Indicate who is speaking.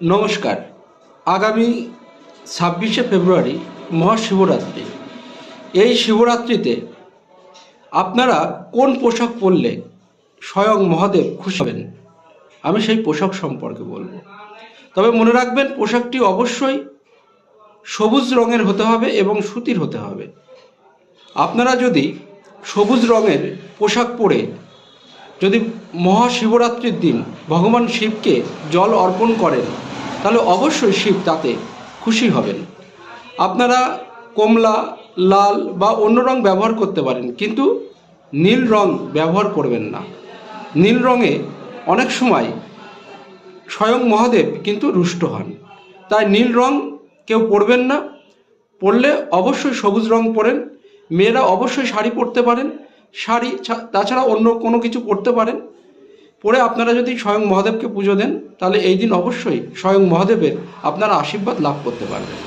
Speaker 1: নমস্কার। আগামী 26শে ফেব্রুয়ারি মহাশিবরাত্রি। এই শিবরাত্রিতে আপনারা কোন পোশাক পরলে স্বয়ং মহাদেব খুশি হবেন, আমি সেই পোশাক সম্পর্কে বলবো। তবে মনে রাখবেন, পোশাকটি অবশ্যই সবুজ রঙের হতে হবে এবং সুতির হতে হবে। আপনারা যদি সবুজ রঙের পোশাক পরে যদি মহাশিবরাত্রির দিন ভগবান শিবকে জল অর্পণ করেন, তাহলে অবশ্যই শিব তাতে খুশি হবেন। আপনারা কমলা, লাল বা অন্য রং ব্যবহার করতে পারেন, কিন্তু নীল রং ব্যবহার করবেন না। নীল রঙে অনেক সময় স্বয়ং মহাদেব কিন্তু রুষ্ট হন, তাই নীল রং কেউ পরবেন না। পরলে অবশ্যই সবুজ রং পরেন। মেয়েরা অবশ্যই শাড়ি পরতে পারেন, শাড়ি তাছাড়া অন্য কোনো কিছু পরতে পারেন। পরে আপনারা যদি স্বয়ং মহাদেবকে পুজো দেন, তাহলে এই দিন অবশ্যই স্বয়ং মহাদেবের আপনারা আশীর্বাদ লাভ করতে পারবেন।